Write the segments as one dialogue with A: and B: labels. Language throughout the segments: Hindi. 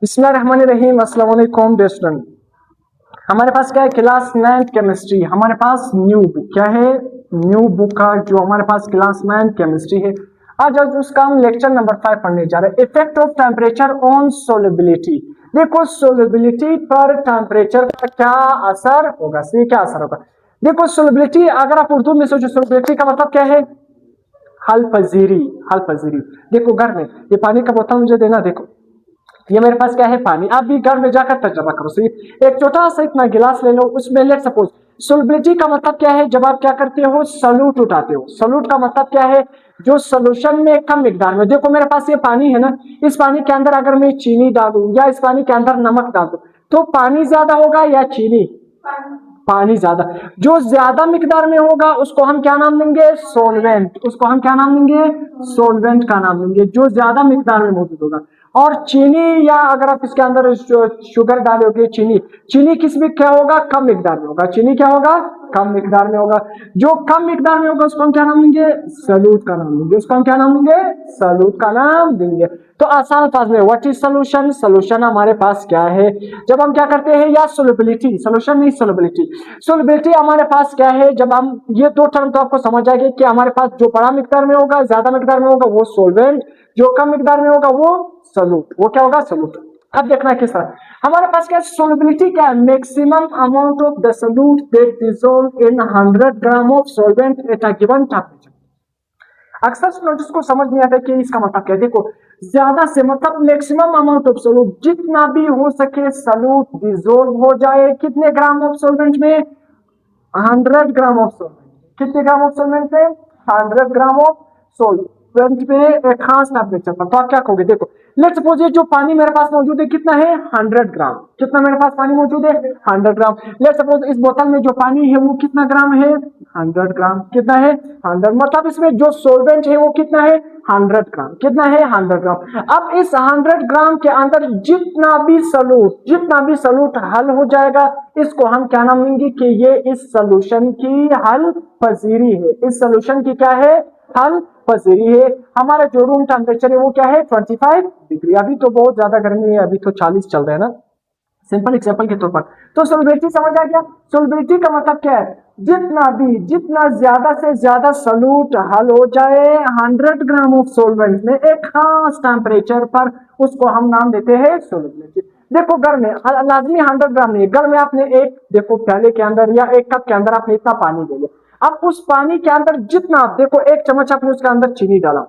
A: बिस्मिल्लाहिर्रहमानिर्रहीम। अस्सलाम वालेकुम डियर स्टूडेंट। हमारे पास क्या है, क्लास 9 केमिस्ट्री। हमारे पास न्यू बुक क्या है, न्यू बुक का जो हमारे पास क्लास 9 केमिस्ट्री है। आज उसका हम लेक्चर नंबर 5 पढ़ने जा रहे हैं, effect of temperature on solubility. देखो सोलिबिलिटी पर टेम्परेचर का क्या असर होगा, क्या असर होगा। देखो सोलिबिलिटी, अगर आप उर्दू में सोचो सोलिबिलिटी का मतलब क्या है, हल पजीरी। हल पजीरी। देखो घर में ये पानी का बोतल मुझे देना, देखो ये मेरे पास क्या है, पानी। आप भी घर में जाकर तजर्बा करो। सही, एक छोटा सा इतना गिलास ले लो, उसमें लेट सपोज सोलिबिलिटी का मतलब क्या है, जब आप क्या करते हो, सॉल्यूट उठाते हो। सॉल्यूट का मतलब क्या है, जो सोल्यूशन में कम मिकदार में। देखो मेरे पास ये पानी है ना, इस पानी के अंदर अगर मैं चीनी डालूं या इस पानी के अंदर नमक डाल दूं, तो पानी ज्यादा होगा या चीनी? पानी ज्यादा। जो ज्यादा मिकदार में होगा उसको हम क्या नाम देंगे, सोलवेंट। उसको हम क्या नाम देंगे, सोलवेंट का नाम देंगे, जो ज्यादा मिकदार में मौजूद होगा। और चीनी, या अगर आप इसके अंदर शुगर डालोगे, चीनी चीनी किस में क्या होगा, कम मिकदार में होगा। चीनी क्या होगा, कम मिकदार में होगा। जो कम मिकदार में होगा उसको हम क्या नाम देंगे, सॉल्यूट का नाम देंगे। उसको हम क्या नाम देंगे, सॉल्यूट का नाम देंगे। तो आसान पास में व्हाट इज सोल्यूशन, सोल्यूशन हमारे पास क्या है, जब हम क्या करते हैं, या सोलिबिलिटी, सोल्यूशन नहीं सोलिबिलिटी। सोलिबिलिटी हमारे पास क्या है, जब हम ये दो टर्म तो आपको समझ आएगा कि हमारे पास जो बड़ा मिकदार में होगा, ज्यादा मिकदार में होगा वो सोलवेंट, जो कम मिकदार में होगा वो सॉल्यूट। वो क्या होगा, सॉल्यूट। अब देखना किस तरह हमारे पास क्या सोलिबिलिटी क्या है, maximum amount of the solute that dissolve in 100 gram of solvent at a given temperature. अक्सर स्टूडेंट्स को समझ नहीं आता कि इसका मतलब क्या है। देखो ज्यादा से मतलब मैक्सिमम अमाउंट ऑफ सॉल्यूट, जितना भी हो सके सॉल्यूट डिसॉल्व हो जाए कितने ग्राम ऑफ सॉल्वेंट में, 100 ग्राम ऑफ सॉल्वेंट। कितने ग्राम ऑफ सॉल्वेंट में, 100 ग्राम ऑफ सॉल्वेंट में एक खास टेंपरेचर पर। तो आप क्या कहोगे, देखो लेट्स सपोज ये जो पानी मेरे पास मौजूद है कितना है, 100 ग्राम। कितना मेरे पास पानी मौजूद है, 100 ग्राम। लेट्स सपोज इस बोतल में जो पानी है वो कितना ग्राम है, 100 ग्राम। कितना है, 100। मतलब इसमें जो सॉल्वेंट है वो कितना है, 100 ग्राम। कितना है, 100 ग्राम। अब इस 100 ग्राम के अंदर जितना भी सॉल्यूट हल हो जाएगा, इसको हम क्या नाम देंगे कि ये इस सॉल्यूशन की हल पजीरी है। इस सॉल्यूशन की क्या है, हल पजीरी है। हमारा जो रूम टेम्परेचर है वो क्या है, 25 डिग्री। अभी तो बहुत ज्यादा गर्मी है, अभी तो 40 चल रहा है ना, सिंपल एग्जांपल के तौर पर। तो सोलिबिलिटी समझ आ गया। सोलिबिलिटी का मतलब क्या है, जितना ज्यादा से ज्यादा सॉल्यूट हल हो जाए 100 ग्राम ऑफ सॉल्वेंट में एक खास टेम्परेचर पर, उसको हम नाम देते हैं सोलिबिलिटी। देखो घर में लाजमी 100 ग्राम नहीं, घर में आपने एक देखो प्याले के अंदर या एक कप के अंदर आपने इतना पानी ले लिया। अब उस पानी के अंदर जितना आप देखो, एक चम्मच आपने उसके अंदर चीनी डाला,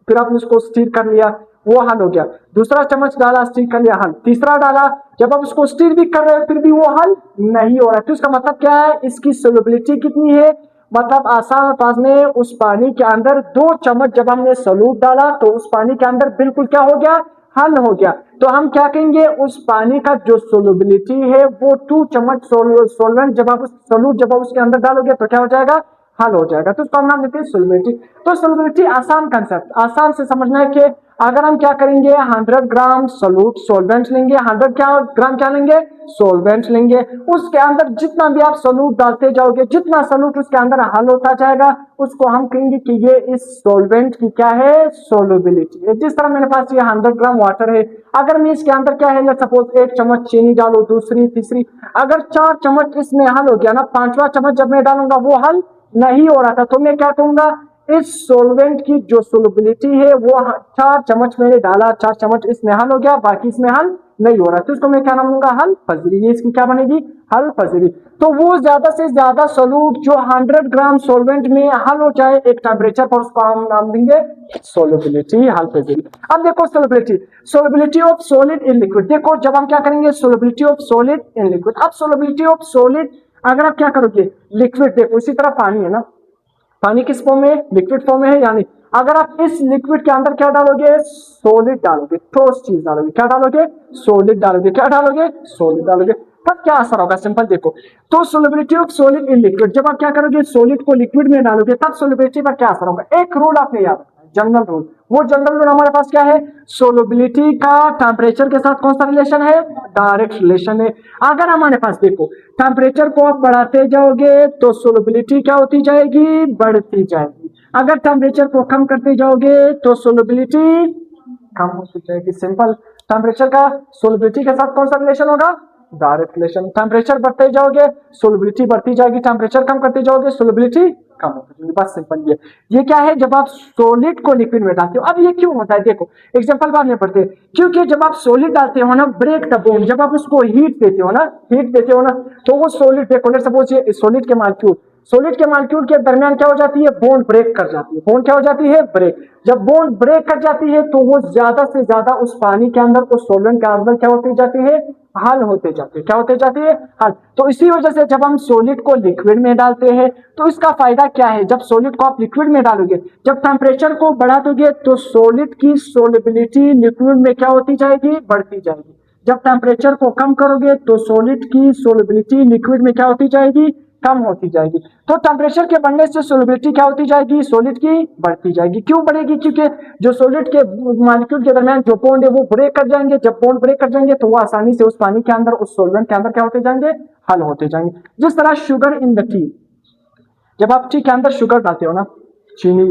A: फिर आपने उसको स्टीर कर लिया, वो हल हो गया। दूसरा चम्मच डाला, स्टीर कर लिया, हल। तीसरा डाला, जब आप उसको स्टीर भी कर रहे हो फिर भी वो हल नहीं हो रहा। तो इसका मतलब क्या है, इसकी सोलिबिलिटी कितनी है, मतलब आसान अंदाज में उस पानी के अंदर 2 चम्मच जब हमने सॉल्यूट डाला तो उस पानी के अंदर बिल्कुल क्या हो गया, हल हो गया। तो हम क्या कहेंगे, उस पानी का जो सोलिबिलिटी है वो 2 चम्मच सोलवेंट जब आप सॉल्यूट जब आप उसके अंदर डालोगे तो क्या हो जाएगा, हल हो जाएगा। तो उसको हम नाम देते हैं सोलिबिलिटी। तो सोलिबिलिटी आसान कंसेप्ट, आसान से समझना है कि अगर हम क्या करेंगे, 100 ग्राम सोलवेंट लेंगे, 100 ग्राम क्या लेंगे, सोलवेंट लेंगे। उसके अंदर जितना भी आप सोल्यूट डालते जाओगे, जितना सोल्यूट उसके अंदर हल होता जाएगा, उसको हम कहेंगे कि ये इस सोलवेंट की क्या है, सोलिबिलिटी है। जिस तरह मेरे पास ये 100 ग्राम वाटर है, अगर मैं इसके अंदर क्या है, सपोज 1 चम्मच चीनी डालो, दूसरी तीसरी, अगर 4 चम्मच इसमें हल हो गया ना, 5वां चम्मच जब मैं डालूंगा वो हल नहीं हो रहा था, तो मैं क्या कहूंगा, इस सोलवेंट की जो सोलिबिलिटी है वो 4 चम्मच मैंने डाला, 4 चम्मच इसमें हल हो गया, बाकी इसमें हल नहीं हो रहा, तो इसको मैं क्या नाम दूंगा, हल पजीरी। ये इसकी क्या बनेगी, हल पजीरी। तो वो ज्यादा से ज्यादा सोल्यूट जो 100 ग्राम सोलवेंट में हल हो जाए एक टेम्परेचर पर, उसको हम नाम देंगे सोलिबिलिटी, हल पजीरी। अब देखो solubility of solid in liquid. देखो जब हम क्या करेंगे, solubility of solid in liquid. अब सोलिबिलिटी ऑफ सॉलिड, अगर आप क्या करोगे, लिक्विड, देखो इसी तरह पानी है ना, पानी किस फॉर्म में, लिक्विड फॉर्म में है, यानी अगर आप इस लिक्विड के अंदर क्या डालोगे, सॉलिड डालोगे, ठोस चीज डालोगे, क्या डालोगे, सॉलिड डालोगे, क्या डालोगे, सॉलिड डालोगे, तब क्या असर होगा, सिंपल देखो। तो solubility of solid in liquid, जब आप क्या करोगे, सॉलिड को लिक्विड में डालोगे, तब सोलिबिलिटी पर क्या असर होगा। एक रूल आपने याद रखना है, जनरल रूल। वो जनरल रूल हमारे पास क्या है, सोलिबिलिटी का टेम्परेचर के साथ कौन सा रिलेशन है, डायरेक्ट रिलेशन है। अगर हमारे पास देखो टेम्परेचर को आप बढ़ाते जाओगे तो सोलिबिलिटी क्या होती जाएगी, बढ़ती जाएगी। अगर टेम्परेचर को कम करते जाओगे तो सोलिबिलिटी कम होती जाएगी, सिंपल। टेम्परेचर का सोलिबिलिटी के साथ कौन सा रिलेशन होगा? Direct relation. टेम्परेचर बढ़ते जाओगे सोलिबिलिटी बढ़ती जाएगी, टेम्परेचर कम करते जाओगे सोलिबिलिटी कम होती जाएगी। बस सिंपल ये क्या है, जब आप सॉलिड को लिक्विड में डालते हो। अब ये क्यों होता है, देखो एग्जांपल बाद में पढ़ते हैं। क्योंकि जब आप सॉलिड डालते हो ना, ब्रेक द बॉन्ड, जब आप उसको हीट देते हो ना, तो वो सॉलिड, देखो सपोज ये सॉलिड के मालिक्यूल के दरमियान क्या हो जाती है, बॉन्ड ब्रेक कर जाती है। बॉन्ड क्या हो जाती है, ब्रेक। जब बॉन्ड ब्रेक कर जाती है तो वो ज्यादा से ज्यादा उस पानी के अंदर, उस सॉल्वेंट के अंदर क्या होती जाती है, हल होते जाते हैं। क्या होते जाती है, हल। तो इसी वजह से जब हम सॉलिड को लिक्विड में डालते हैं तो इसका फायदा क्या है, जब सॉलिड को आप लिक्विड में डालोगे, जब टेम्परेचर को बढ़ा दोगे तो सॉलिड की सोलिबिलिटी लिक्विड में क्या होती जाएगी, बढ़ती जाएगी। जब टेम्परेचर को कम करोगे तो सॉलिड की सोलिबिलिटी लिक्विड में क्या होती जाएगी, कम होती जाएगी। तो टेम्परेचर के बढ़ने से सोलिबिलिटी क्या होती जाएगी, सॉलिड की बढ़ती जाएगी। क्यों बढ़ेगी, क्योंकि जो सॉलिड के मॉलिक्यूल के दरमियान जो बॉन्ड है वो ब्रेक कर जाएंगे। जब बॉन्ड ब्रेक कर जाएंगे तो वो आसानी से उस पानी के अंदर, उस सॉल्वेंट के अंदर क्या होते जाएंगे, हल होते जाएंगे। जिस तरह शुगर इन द टी, जब आप टी के अंदर शुगर डालते हो ना, चीनी,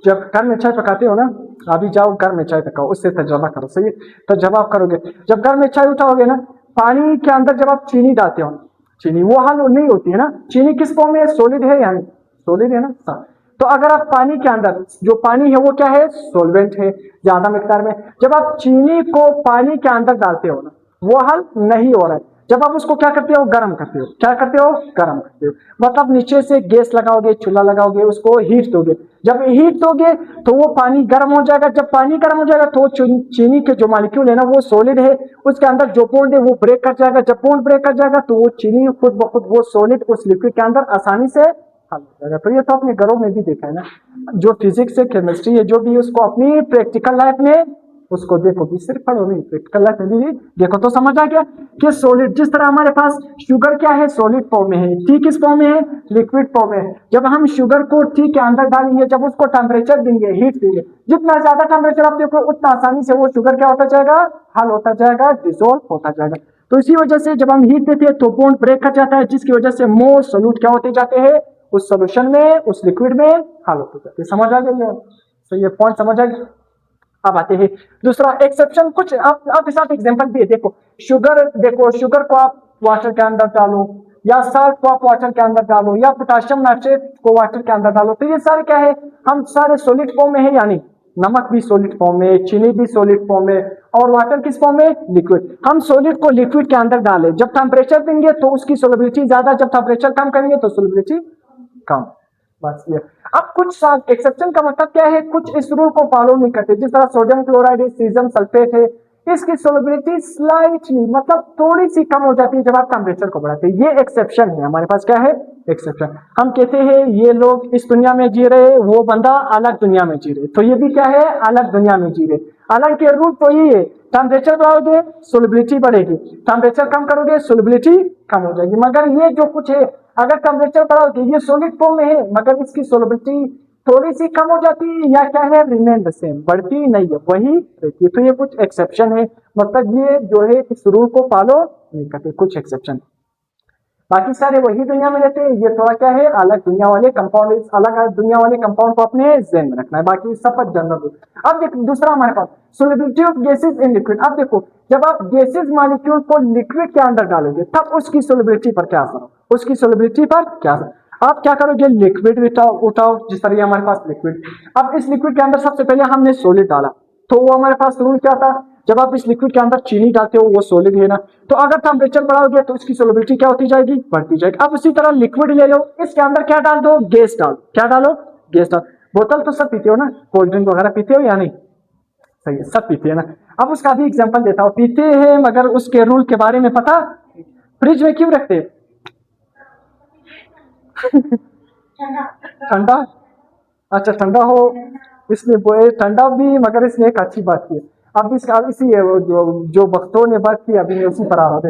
A: जब घर में चाय पकाते हो ना, अभी जाओ घर में चाय पकाओ, उससे तजुर्बा करो, सही है। तजुर्बा आप करोगे, जब घर में चाय उठाओगे ना, पानी के अंदर जब आप चीनी डालते हो, चीनी वो हल नहीं होती है ना। चीनी किस फॉर्म में, सॉलिड है, यानी सॉलिड है ना। तो अगर आप पानी के अंदर, जो पानी है वो क्या है, सॉल्वेंट है ज्यादा मिकदार में। जब आप चीनी को पानी के अंदर डालते हो ना, वो हल नहीं हो रहा है। जब आप उसको क्या करते हो, गर्म करते हो। क्या करते हो, गर्म करते हो। मतलब नीचे से गैस लगाओगे, चूल्हा लगाओगे, उसको हीट दोगे। जब हीट दोगे तो वो पानी गर्म हो जाएगा। जब पानी गर्म हो जाएगा तो चीनी के जो मॉलिक्यूल है ना, वो सॉलिड है, उसके अंदर जो बॉन्ड है वो ब्रेक कर जाएगा। जब बॉन्ड ब्रेक कर जाएगा तो वो चीनी खुद ब खुद वो सॉलिड उस लिक्विड के अंदर आसानी से हल हो जाएगा। तो ये तो अपने घरों में भी देखा है ना, जो फिजिक्स है, केमिस्ट्री है, जो भी उसको अपनी प्रैक्टिकल लाइफ में उसको देखो भी, सिर्फ पढ़ो नहीं, प्रैक्टिकल लाइफ में भी देखो तो समझ आ गया कि सॉलिड, जिस तरह हमारे पास शुगर क्या है, सॉलिड फॉर्म में है, टी किस फॉर्म में है, लिक्विड फॉर्म में है। जब हम शुगर को टी के अंदर डालेंगे, जब उसको टेम्परेचर देंगे, हीट देंगे, जितना ज्यादा टेम्परेचर आप देखो उतना आसानी से वो शुगर क्या होता जाएगा, हल होता जाएगा, डिसॉल्व होता जाएगा। तो इसी वजह से जब हम हीट देते हैं तो बॉन्ड ब्रेक कर जाता है, जिसकी वजह से मोर सोल्यूट क्या होते जाते हैं, उस सोल्यूशन में, उस लिक्विड में हल होते जाते हैं। समझ आ गया, तो ये पॉइंट समझ आ गया। अब आते हैं दूसरा एक्सेप्शन। कुछ आप के साथ एग्जांपल भी है, देखो शुगर, देखो शुगर को आप वाटर के अंदर डालो, या साल्ट को आप वाटर के अंदर डालो, या पोटेशियम नाइट्रेट को वाटर के अंदर डालो, तो ये सारे क्या है, हम सारे सॉलिड फॉर्म में है। यानी नमक भी सॉलिड फॉर्म में, चीनी भी सॉलिड फॉर्म में, और वाटर किस फॉर्म में, लिक्विड। हम सॉलिड को लिक्विड के अंदर डालें, जब टेम्परेचर देंगे तो उसकी सोलिबिलिटी ज्यादा, जब टेम्परेचर कम करेंगे तो सोलिबिलिटी कम। बस ये। अब कुछ एक्सेप्शन का मतलब क्या है, कुछ इस रूल को फॉलो नहीं करते। जिस तरह सोडियम क्लोराइड है, सीजियम सल्फेट है, इसकी सोलिबिलिटी स्लाइटली, मतलब थोड़ी सी कम हो जाती है जब आप टेम्परेचर को बढ़ाते हैं। ये एक्सेप्शन है, हमारे पास क्या है, एक्सेप्शन। हम कहते हैं ये लोग इस दुनिया में जी रहे, वो बंदा अलग दुनिया में जी रहे, तो ये भी क्या है, अलग दुनिया में जी रहे। हालांकि रूल तो यही है, टेम्परेचर बढ़ाओगे सोलिबिलिटी बढ़ेगी, टेम्परेचर कम करोगे सोलिबिलिटी कम हो जाएगी। मगर ये जो कुछ है, अगर टेम्परेचर बढ़ाओगे, ये सॉलिड फॉर्म में है मगर इसकी सोलिबिलिटी थोड़ी सी कम हो जाती है, या क्या है, रिमेन द सेम, बढ़ती नहीं है, वही रहती है। तो ये कुछ एक्सेप्शन है, मतलब ये जो है इस रूल को फॉलो नहीं करते, कुछ एक्सेप्शन। बाकी सारे वही दुनिया में रहते हैं, ये थोड़ा क्या है, अलग दुनिया वाले कंपाउंड, अलग दुनिया वाले कंपाउंड को अपने ज़हन में रखना है, बाकी सब पर जनरल। अब देखो दूसरा हमारे पास solubility of gases in liquid. अब देखो जब आप गैसेस मॉलिक्यूल को लिक्विड के अंदर डालोगे तब उसकी सोलिबिलिटी पर क्या असर हो, उसकी सोलिबिलिटी पर क्या असर। आप क्या करोगे, लिक्विड उठाओ, जिस तरह हमारे पास लिक्विड। अब इस लिक्विड के अंदर सबसे पहले हमने सॉलिड डाला, तो वो हमारे पास रूल क्या था, जब आप इस लिक्विड के अंदर चीनी डालते हो वो सॉलिड है ना, तो अगर टेम्परेचर बढ़ाओगे तो इसकी सोलिबिलिटी क्या होती जाएगी, बढ़ती जाएगी। अब उसी तरह लिक्विड ले लो, इसके अंदर क्या डाल दो, गैस डालो। क्या डालो, गैस डालो। बोतल तो सब पीते हो ना, कोल्ड ड्रिंक वगैरह पीते हो या नहीं, सही है, सब पीते हैं ना। अब उसका भी एग्जांपल देता हूँ, पीते हैं मगर उसके रूल के बारे में पता, फ्रिज में क्यों रखते हैं, ठंडा, अच्छा ठंडा हो इसलिए, ठंडा भी, मगर इसने एक अच्छी बात की है। अब इसका इसी जो वक्तों ने बात की, अभी मैं उसी पर आ रहा था।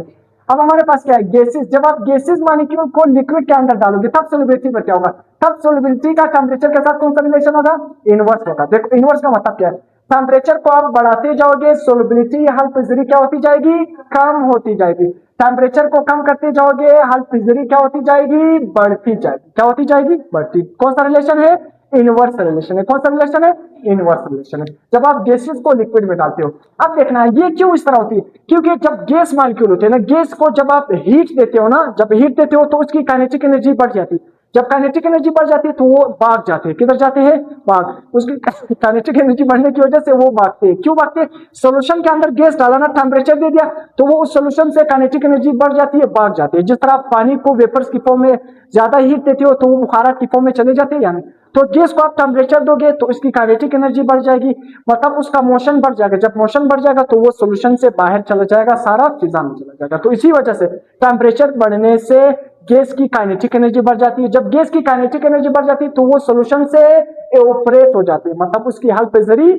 A: अब हमारे पास क्या है, गैसेस। जब आप गैसेस मॉलिक्यूल को लिक्विड के अंदर डालोगे तब सोलिबिलिटी पर क्या होगा, तब सोलिबिलिटी का टेम्परेचर के साथ कौन सा रिलेशन होगा, इनवर्स होगा। देखो इनवर्स का मतलब क्या है, टेम्परेचर को आप बढ़ाते जाओगे सोलिबिलिटी हल फिजरी क्या होती जाएगी, कम होती जाएगी। टेम्परेचर को कम करते जाओगे हल फिजरी क्या होती जाएगी, बढ़ती जाएगी। क्या होती जाएगी, बढ़ती। कौन सा रिलेशन है, इनवर्स रिलेशन है। कौन सा रिलेशन है? इनवर्स रिलेशन है। जब आप गैसेस को लिक्विड में डालते हो, अब देखना है ये क्यों इस तरह होती है, क्योंकि जब गैस मॉलिक्यूल होते हैं ना, गैस को जब आप हीट देते हो ना, जब हीट देते हो तो उसकी काइनेटिक एनर्जी बढ़ जाती है। जब काइनेटिक एनर्जी बढ़ जाती है तो वो भाग जाते हैं। किधर जाते हैं? भाग। उसकी काइनेटिक एनर्जी बढ़ने की वजह से वो भागते हैं। क्यों भागते हैं? सोल्यूशन के अंदर गैस डाला ना, टेम्परेचर दे दिया, तो वो उस सोल्यूशन से काइनेटिक एनर्जी बढ़ जाती है, भाग जाते हैं। जिस तरह आप पानी को वेपर्स की फॉर्म में ज्यादा हीट देते हो तो वो बुखारात की फॉर्म में चले जाते हैं, यानी तो गैस को आप टेम्परेचर दोगे तो उसकी काइनेटिक एनर्जी बढ़ जाएगी, मतलब उसका मोशन बढ़ जाएगा। जब मोशन बढ़ जाएगा तो वो सोल्यूशन से बाहर चला जाएगा, सारा फिजा में चला जाएगा। तो इसी वजह से टेम्परेचर बढ़ने से गैस की काइनेटिक एनर्जी बढ़ जाती है। जब गैस की काइनेटिक एनर्जी बढ़ जाती है तो वो सोल्यूशन से एवापोरेट हो जाती है, मतलब उसकी हल पजरी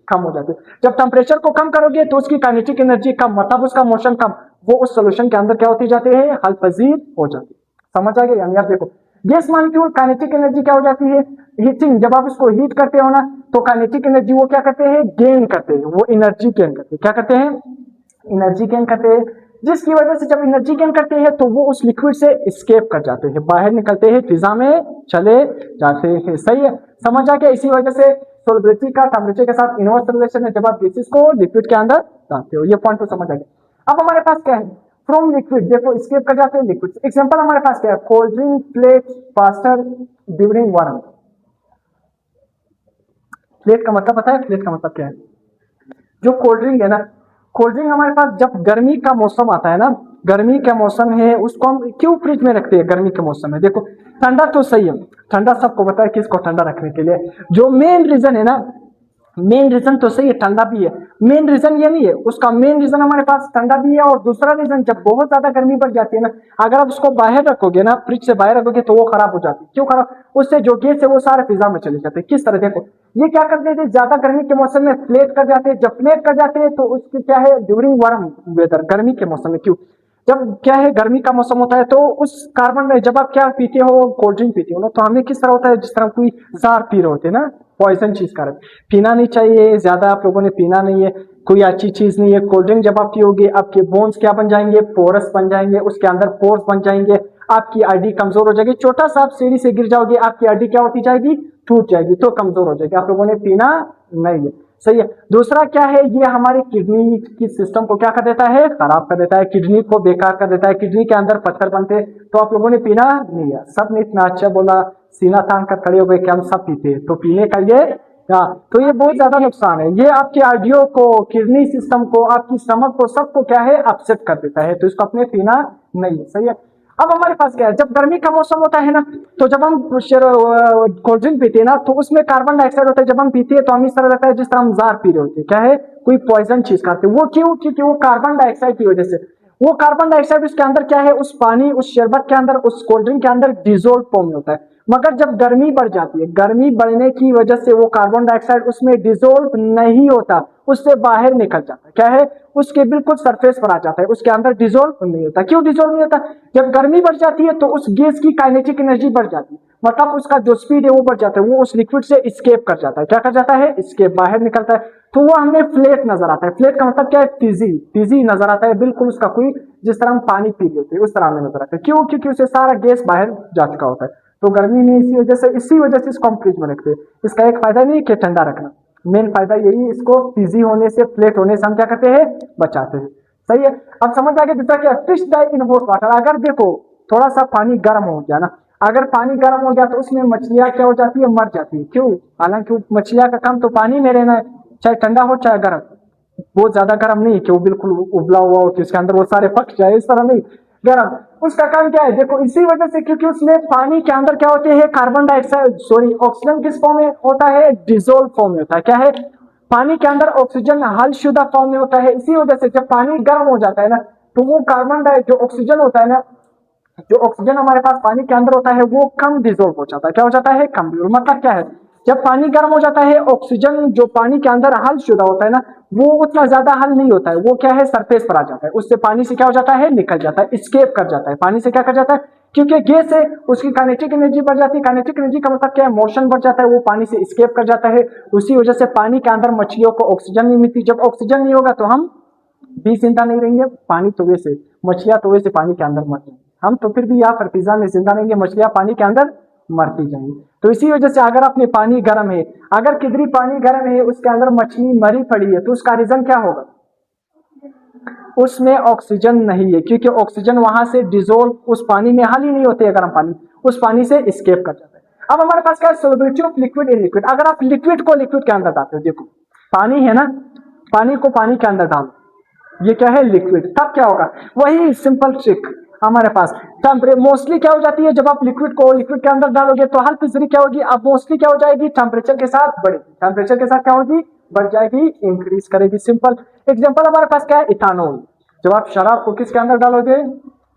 A: कम हो जाती है। जब टेम्परेचर को कम करोगे तो उसकी काइनेटिक एनर्जी कम, मतलब उसका मोशन कम, वो उस सोल्यूशन के अंदर क्या होती जाती है? हल पजीर हो जाती है। समझ आ गया? यानी आप देखो गैस मॉलिक्यूल काइनेटिक एनर्जी क्या हो जाती है? हीटिंग। जब आप इसको हीट करते हो ना तो काइनेटिक एनर्जी वो क्या करते हैं? गेन करते हैं, वो एनर्जी गेन करते हैं। क्या करते हैं? एनर्जी गेन करते हैं, जिसकी वजह से जब एनर्जी गेन करते हैं तो वो उस लिक्विड से एस्केप कर जाते हैं, बाहर निकलते हैं, फिजा में चले जाते हैं। सही है? समझ आ गया? इसी वजह से सोलबिलिटी का टेम्परेचर के साथ इनवर्स रिलेशन है जब आप गैसेस को लिक्विड के अंदर डालते हो। ये पॉइंट तो समझ आ गया। अब हमारे पास क्या है? फ्रॉम लिक्विड देखो एस्केप कर जाते हैं लिक्विड। एग्जांपल हमारे पास क्या है? Cold drink plate faster during warm. Plate का मतलब पता है? प्लेट का मतलब क्या है? जो कोल्ड ड्रिंक है ना, कोल्ड ड्रिंक हमारे पास जब गर्मी का मौसम आता है ना, गर्मी का मौसम है, उसको हम क्यों फ्रिज में रखते हैं? गर्मी के मौसम में देखो ठंडा तो सही है, ठंडा सबको पता है किसको ठंडा रखने के लिए जो मेन रीजन है ना, मेन रीजन तो सही है, ठंडा भी है। मेन रीजन ये नहीं है, उसका मेन रीजन हमारे पास ठंडा भी है, और दूसरा रीजन जब बहुत ज्यादा गर्मी बढ़ जाती है ना, अगर आप उसको बाहर रखोगे ना, फ्रिज से बाहर रखोगे तो वो खराब हो जाती है। क्यों खराब? उससे जो गैस है वो सारे फिजा में चले जाते हैं। किस तरह? देखो ये क्या करते थे, ज्यादा गर्मी के मौसम में प्लेट कर जाते हैं। जब प्लेट कर जाते हैं तो उसकी क्या है? ड्यूरिंग वार्म वेदर, गर्मी के मौसम में। क्यों? जब क्या है गर्मी का मौसम होता है तो उस कार्बन में जब आप क्या पीते हो, कोल्ड ड्रिंक पीते हो ना, तो हमें किस तरह होता है? जिस तरह कोई जार पी रहे होते हैं ना, पॉइजन चीज का पीना नहीं चाहिए, ज्यादा आप लोगों ने पीना नहीं है, कोई अच्छी चीज नहीं है। कोल्ड ड्रिंक जब आप पियोगे आपके बोन्स क्या बन जाएंगे? पोरस बन जाएंगे, उसके अंदर पोर्स बन जाएंगे, आपकी हड्डी कमजोर हो जाएगी। छोटा सा आप सीढ़ी से गिर जाओगे, आपकी हड्डी क्या होती जाएगी? टूट जाएगी, तो कमजोर हो जाएगी। आप लोगों ने पीना नहीं है। सही है? दूसरा क्या है? ये हमारी किडनी की सिस्टम को क्या कर देता है? खराब कर देता है, किडनी को बेकार कर देता है, किडनी के अंदर पत्थर बनते हैं। तो आप लोगों ने पीना नहीं है। सब ने इतना अच्छा बोला, सीना तान कर खड़े हो गए कि हम सब पीते हैं, तो पीने का ये तो ये बहुत ज्यादा नुकसान है। ये आपके आर्डियो को, किडनी सिस्टम को, आपकी स्टमक को, सबको क्या है? अपसेट कर देता है। तो इसको अपने पीना नहीं है। सही है? अब हमारे पास क्या है? जब गर्मी का मौसम होता है ना, तो जब हम कोल्ड ड्रिंक पीते हैं ना, तो उसमें कार्बन डाइऑक्साइड होता है। जब हम पीते हैं तो हम इस तरह लगता है जिस तरह हम जार पी रहे होते हैं। क्या है? कोई पॉइजन चीज खाते हैं। वो क्यों? क्योंकि वो कार्बन डाइऑक्साइड की वजह से, वो कार्बन डाइऑक्साइड उसके अंदर क्या है? उस पानी, उस शरबत के अंदर, उस कोल्ड ड्रिंक के अंदर डिजोल्व फॉर्म में होता है। मगर जब गर्मी बढ़ जाती है, गर्मी बढ़ने की वजह से वो कार्बन डाइऑक्साइड उसमें डिजोल्व नहीं होता, उससे बाहर निकल जाता है। क्या है? उसके बिल्कुल सरफेस पर आ जाता है, उसके अंदर डिजोल्व नहीं होता। क्यों डिजोल्व नहीं होता? जब गर्मी बढ़ जाती है तो उस गैस की काइनेटिक एनर्जी बढ़ जाती है, मतलब उसका जो स्पीड है वो बढ़ जाता है, वो उस लिक्विड से एस्केप कर जाता है। क्या कर जाता है? एस्केप, बाहर निकलता है। तो वो हमें फ्लैट नजर आता है। फ्लैट का मतलब क्या है? फिजी, फिजी नजर आता है, बिल्कुल उसका कोई, जिस तरह हम पानी पी लेते हैं उस तरह हमें नजर आता है। क्यों? क्योंकि उसे सारा गैस बाहर जा चुका होता है। तो गर्मी में इसी वजह से इसको हम फ्रिज में रखते हैं। इसका एक फायदा नहीं कि ठंडा रखना, मेन फायदा यही, इसको फिजी होने से, फ्लैट होने से हम क्या करते हैं? बचाते हैं। सही है? अब समझ आ गया। दूसरा क्या? Fish die in hot water. अगर देखो थोड़ा सा पानी गर्म हो गया ना, अगर पानी गर्म हो गया तो उसमें मछलियां क्या हो जाती है? मर जाती है। क्यों? हालांकि मछलियां का काम तो पानी में रहना है, चाहे ठंडा हो चाहे गर्म। बहुत ज्यादा गर्म नहीं कि वो बिल्कुल उबला हुआ हो कि उसके अंदर वो सारे पक जाए, इस तरह नहीं, गर्म। उसका काम क्या है? देखो इसी वजह से, क्योंकि उसमें पानी के अंदर क्या होते हैं? कार्बन डाइऑक्साइड, सॉरी, ऑक्सीजन किस फॉर्म में होता है? डिसॉल्व फॉर्म में होता है। क्या है? पानी के अंदर ऑक्सीजन हलशुदा फॉर्म में होता है। इसी वजह से जब पानी गर्म हो जाता है ना, तो वो कार्बन डाइऑक्साइड, जो ऑक्सीजन होता है ना, जो ऑक्सीजन हमारे पास पानी के अंदर होता है वो कम डिसॉल्व हो जाता है। क्या हो जाता है? कम। मतलब क्या है? जब पानी गर्म हो जाता है, ऑक्सीजन जो पानी के अंदर हल शुदा होता है ना, वो उतना ज्यादा हल नहीं होता है, वो क्या है? सरफेस पर आ जाता है, उससे पानी से क्या हो जाता है? निकल जाता है, स्केप कर जाता है। पानी से क्या कर जाता है? क्योंकि गैस है, उसकी काइनेटिक एनर्जी बढ़ जाती है। काइनेटिक एनर्जी का मतलब क्या है? मोशन बढ़ जाता है, वो पानी से स्केप कर जाता है। उसी वजह से पानी के अंदर मछलियों को ऑक्सीजन नहीं मिलती। जब ऑक्सीजन नहीं होगा तो हम भी जिंदा नहीं रहेंगे, पानी तो वैसे, मछलियां तो वैसे पानी के अंदर मर जाएंगी। हम तो फिर भी यहाँ पर फिजा में जिंदा रहेंगे, मछलियां पानी के अंदर मरती जाएंगी। तो इसी वजह से अगर अपने पानी गर्म है, अगर किधरी पानी गर्म है उसके अंदर मछली मरी पड़ी है, तो उसका रीजन क्या होगा? उसमें ऑक्सीजन नहीं है, क्योंकि ऑक्सीजन वहां से डिजोल्व उस पानी में हाल ही नहीं होते, गर्म पानी उस पानी से एस्केप कर जाता है। अब हमारे पास क्या है? Solubility of liquid in liquid. अगर आप लिक्विड को लिक्विड के अंदर डालते हो, देखो पानी है ना, पानी को पानी के अंदर डालो, ये क्या है? लिक्विड। तब क्या होगा? वही सिंपल ट्रिक हमारे पास। मोस्टली क्या हो जाती है, जब आप लिक्विड को लिक्विड के अंदर डालोगे तो हर फिजरी क्या होगी? अब मोस्टली क्या हो जाएगी? टेम्परेचर के साथ बढ़ेगी, टेम्परेचर के साथ क्या होगी? बढ़ जाएगी, इंक्रीज करेगी। सिंपल एग्जांपल हमारे पास क्या है? इथानॉल। जब आप शराब को किसके अंदर डालोगे?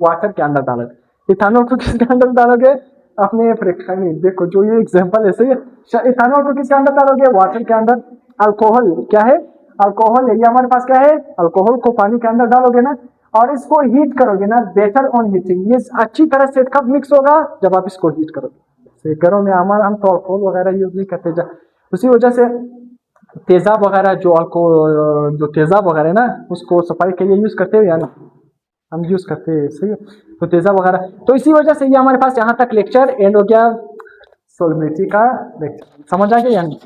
A: वाटर के अंदर डालोगे। इथानॉल को किसके अंदर डालोगे? अपने फ्रिक्शन में। देखो जो ये एग्जांपल है सही है। इथानॉल को किसके अंदर डालोगे? वाटर के अंदर। अल्कोहल क्या है? अल्कोहल है, ये हमारे पास क्या है? अल्कोहल को पानी के अंदर डालोगे ना और इसको हीट करोगे ना, बेटर ऑन हीटिंग, ये अच्छी तरह से कब मिक्स होगा? जब आप इसको हीट करोगे। घरों में हमारा हम तो अल्कोहल वगैरह यूज नहीं करते, उसी वजह से तेजाब वगैरह जो तेजाब वगैरह ना उसको सफाई के लिए यूज करते हो या ना? हम यूज करते हैं, सही है। तो तेजाब वगैरह, तो इसी वजह से ये हमारे पास यहाँ तक लेक्चर एंड हो गया, सोलिबिलिटी का लेक्चर। समझ आ गया या नहीं?